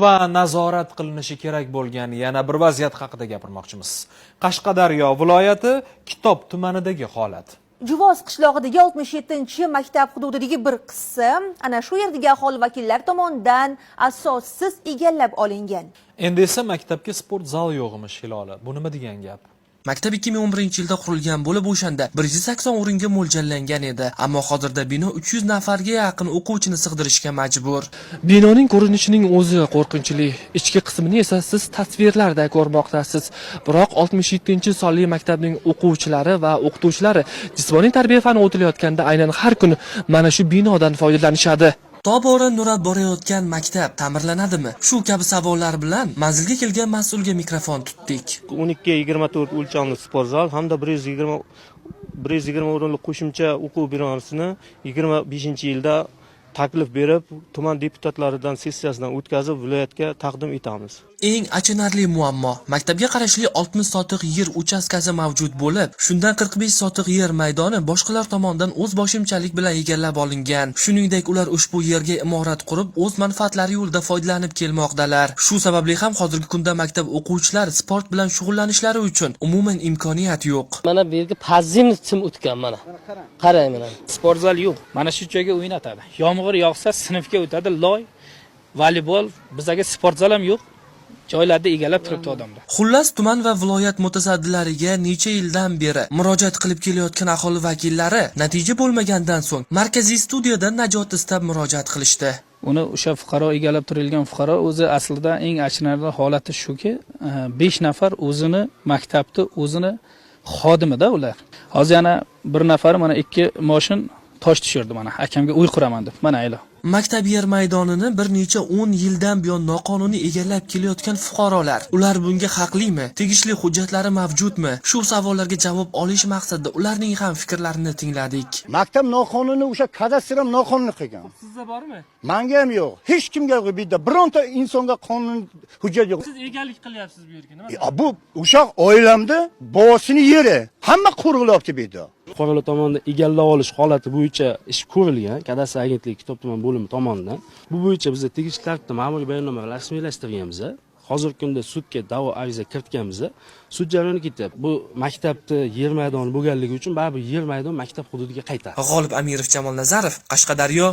Va nazorat qilinishi kerak bo'lgan yana bir vaziyat haqida gapirmoqchimiz. Qashqadaryo viloyati Kitob tumanidagi holat. Juvoz qishlog'idagi 67-maktab hududidagi bir qism ana shu yerdagi aholi vakillari tomonidan asossiz egallab olingan. Endi esa maktabga sport zal yo'qmish Hilola. Bu nima degan gap? Maktab 2011-yilda qurilgan bo'lib o'shanda 180 o'ringa mo'ljallangan edi, ammo hozirda bino 300 nafarga yaqin o'quvchini sig'dirishga majbur. Binoning ko'rinishining o'zi qo'rqinchli, ichki qismini esa siz tasvirlarda ko'rmoqdasiz. Biroq 67-sonli maktabning o'quvchilari va o'qituvchilari jismoniy tarbiya fani o'tilayotganda aynan har kuni mana shu binodan foydalanishadi. Tobora nurab borayotgan maktab ta'mirlanadimi? Shu kabi savollar bilan manzilga kelgan mas'ulga mikrofon tutdik. 12-24 o'lchamli sport zal hamda 120 o'rinli qo'shimcha o'quv binosini 25-yilda taklif berib, tuman deputatlaridan sessiyasidan o'tkazib viloyatga taqdim etamiz. Eng achinarli muammo, maktabga qarashli 60 sotiq yer uchastkasi mavjud bo'lib, shundan 45 sotiq yer maydoni boshqalar tomonidan o'z boshimchalik bilan egallab olingan. Shuningdek, ular ushbu yerga imorat qurib, o'z manfaatlari yo'lida foydalanib kelmoqdalar. Shu sababli ham hozirgi kunda maktab o'quvchilari sport bilan shug'ullanishlari uchun umuman imkoniyat yo'q. Mana bu yerga pozivniy sim o'tgan mana. Qarang mana. Sport zal yo'q. Mana shu joyga o'ynatadi. Yomg'ir yog'sa sinfga o'tadi, loy, voleybol, bizga sport zal ham yo'q. Joylarda egallab turibdi odamlar. Xullas, tuman va viloyat mutasaddilariga necha yildan beri murojaat qilib kelayotgan aholi vakillari natija bo'lmagandan so'ng markaziy studiyadan najot istab murojaat qilishdi. Uni o'sha fuqaro egallab turilgan fuqaro o'zi aslida eng achinarli holati shuki, 5 nafar o'zini maktabni o'zini xodimida ular. Hozir yana bir nafar mana 2 moshin tosh tushirdi mana. Akamga uy quraman deb. Mana ayla. Maktab yer maydonini bir necha 10 yildan buyon noqonuniy egallab kelayotgan fuqarolar, ular bunga haqlimi? Tegishli hujjatlari mavjudmi? Shu savollarga javob olish maqsadida ularning ham fikrlarini tingladik. Maktab noqonuniy, o'sha kadastr ham noqonuniy qilgan. Sizda bormi? Menga ham yo'q. Hech kimga yo'q bu yerda. Bironta insonga qonun hujjat yo'q. Siz egallik qilyapsiz bu yerga, nima? Bu o'sha oilamda bobosini yeri. Hamma qo'riqlayapti bu yerda. Fuqarolar tomonidan egallab olish holati bo'yicha ish ko'rilgan, kadastr agentligi Kitob tuman bo'limi tomonidan. Bu bo'yicha biz tegishli tartibda ma'muriy bayonnoma rasmiylashtirganmiz. Hozirgi kunda sudga da'vo ariza kiritganmiz. Sud jarayoni ketyapti. Bu maktabda yer maydoni bo'lganligi uchun baribir yer maydoni maktab hududiga qaytadi. G'olib Amirov, Jamol Nazarov, Qashqadaryo.